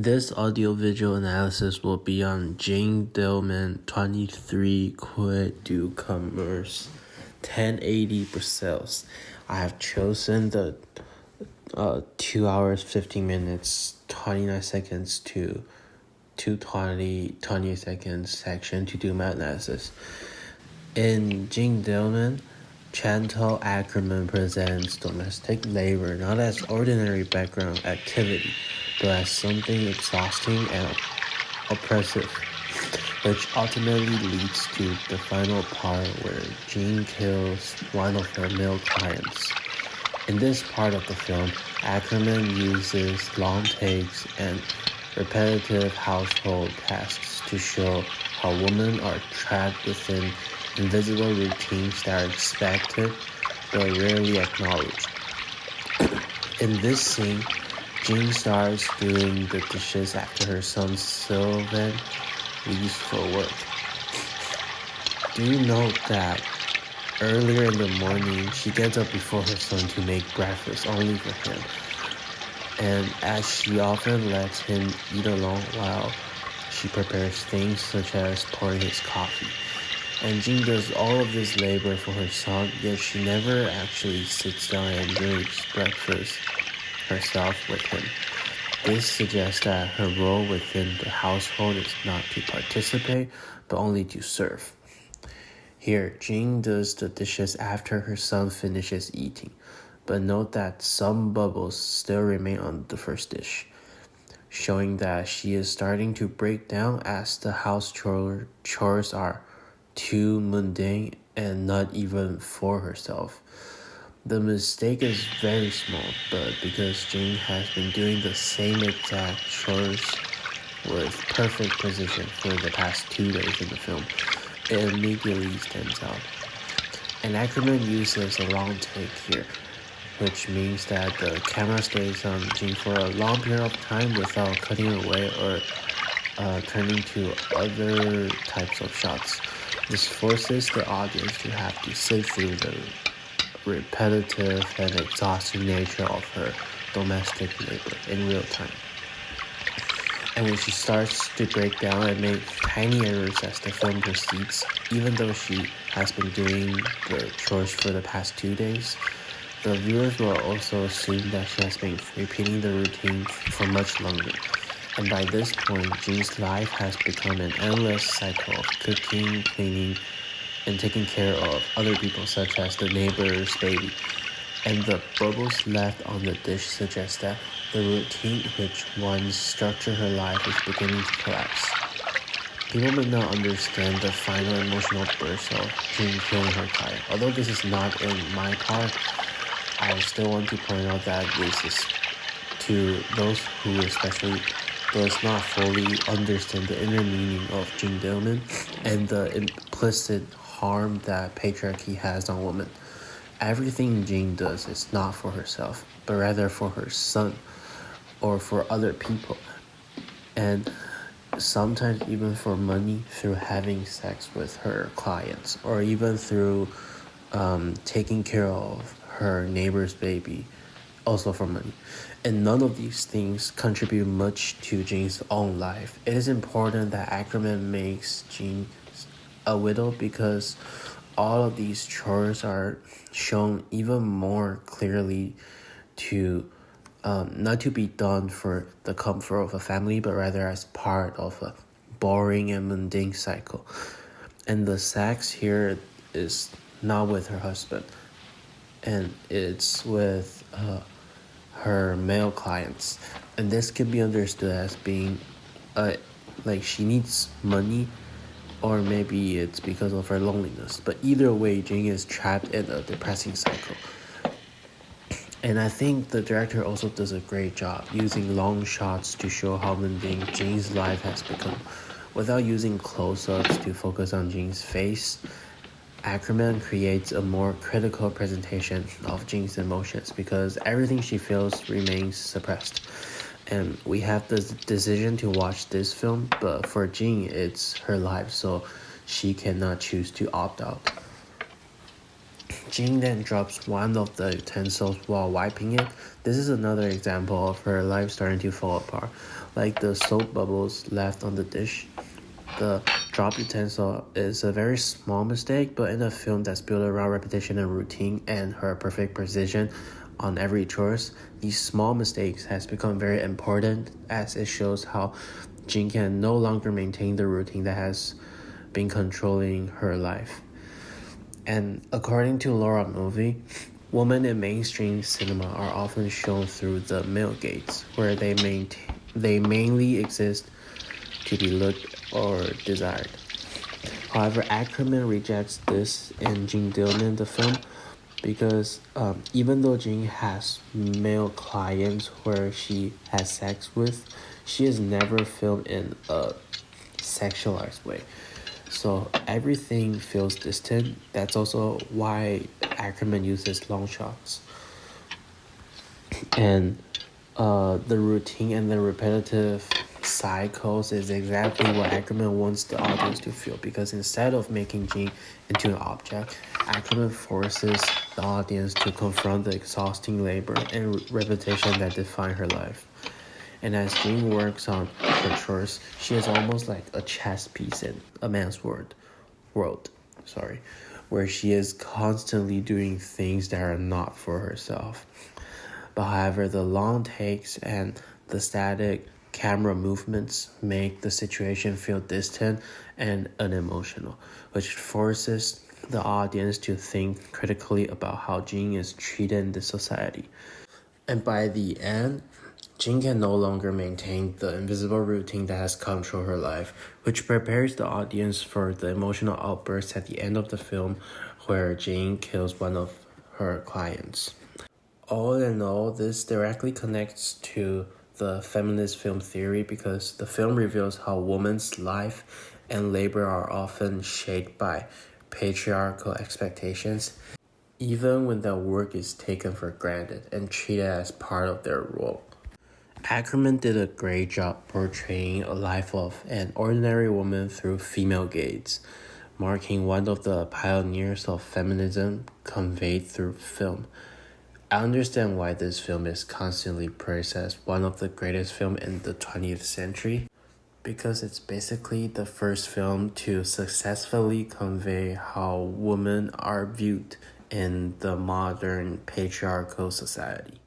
This audiovisual analysis will be on Jeanne Dielman 23 Quai du Commerce 1080 Brussels. I have chosen the 2 hours 15 minutes 29 seconds to 2:20 seconds section to do my analysis. In Jeanne Dielman, Chantal Ackerman presents domestic labor not as ordinary background activity, but as something exhausting and oppressive, which ultimately leads to the final part where Jeanne kills one of her male clients. In this part of the film, Ackerman uses long takes and repetitive household tasks to show how women are trapped within invisible routines that are expected but rarely acknowledged. In this scene, Jeanne starts doing the dishes after her son Sylvain leaves for work. Do you note that earlier in the morning, she gets up before her son to make breakfast only for him, and as she often lets him eat alone while she prepares things such as pouring his coffee. And Jeanne does all of this labor for her son, yet she never actually sits down and drinks breakfast herself with him. This suggests that her role within the household is not to participate, but only to serve. Here, Jeanne does the dishes after her son finishes eating, but note that some bubbles still remain on the first dish, showing that she is starting to break down as the house chores are too mundane and not even for herself. The mistake is very small, but because Jeanne has been doing the same exact chores with perfect precision for the past 2 days in the film, it immediately stands out. And Ackerman uses a long take here, which means that the camera stays on Jeanne for a long period of time without cutting away or turning to other types of shots. This forces the audience to have to sit through the repetitive and exhausting nature of her domestic labor in real time. And when she starts to break down and make tiny errors as the film proceeds, even though she has been doing the chores for the past 2 days, the viewers will also assume that she has been repeating the routine for much longer. And by this point, Jeanne's life has become an endless cycle of cooking, cleaning, and taking care of other people such as the neighbor's baby. And the bubbles left on the dish suggest that the routine which once structured her life is beginning to collapse. People may not understand the final emotional burst of Jeanne killing her client. Although this is not in my part, I still want to point out that this is to those who especially does not fully understand the inner meaning of Jeanne Dielman and the implicit harm that patriarchy has on women. Everything Jeanne does is not for herself, but rather for her son or for other people, and sometimes even for money through having sex with her clients, or even through taking care of her neighbor's baby, also for money. And none of these things contribute much to Jeanne's own life. It is important that Ackerman makes Jeanne a widow because all of these chores are shown even more clearly to not to be done for the comfort of a family, but rather as part of a boring and mundane cycle. And the sex here is not with her husband, and it's with her male clients. And this can be understood as being like she needs money, or maybe it's because of her loneliness. But either way, Jeanne is trapped in a depressing cycle. And I think the director also does a great job using long shots to show how mundane Jeanne's life has become. Without using close-ups to focus on Jeanne's face, Ackerman creates a more critical presentation of Jeanne's emotions because everything she feels remains suppressed. And we have the decision to watch this film, but for Jeanne, it's her life, so she cannot choose to opt out. Jeanne then drops one of the utensils while wiping it. This is another example of her life starting to fall apart, like the soap bubbles left on the dish. The drop utensil is a very small mistake, but in a film that's built around repetition and routine and her perfect precision on every choice, these small mistakes has become very important as it shows how Jeanne can no longer maintain the routine that has been controlling her life. And according to Laura Movie, women in mainstream cinema are often shown through the male gaze, where they mainly exist to be looked or desired. However, Ackerman rejects this in Jeanne Dielman, the film, because even though Jeanne has male clients where she has sex with, she is never filmed in a sexualized way. So everything feels distant. That's also why Ackerman uses long shots. And the routine and the repetitive cycles is exactly what Ackerman wants the audience to feel, because instead of making Jeanne into an object, Ackerman forces the audience to confront the exhausting labor and repetition that define her life. And as Jeanne works on her chores, she is almost like a chess piece in a man's world, where she is constantly doing things that are not for herself. But however, the long takes and the static camera movements make the situation feel distant and unemotional, which forces the audience to think critically about how Jeanne is treated in this society. And by the end, Jeanne can no longer maintain the invisible routine that has controlled her life, which prepares the audience for the emotional outburst at the end of the film where Jeanne kills one of her clients. All in all, this directly connects to the feminist film theory because the film reveals how women's life and labor are often shaped by patriarchal expectations, even when their work is taken for granted and treated as part of their role. Ackerman did a great job portraying a life of an ordinary woman through female gaze, marking one of the pioneers of feminism conveyed through film. I understand why this film is constantly praised as one of the greatest films in the 20th century, because it's basically the first film to successfully convey how women are viewed in the modern patriarchal society.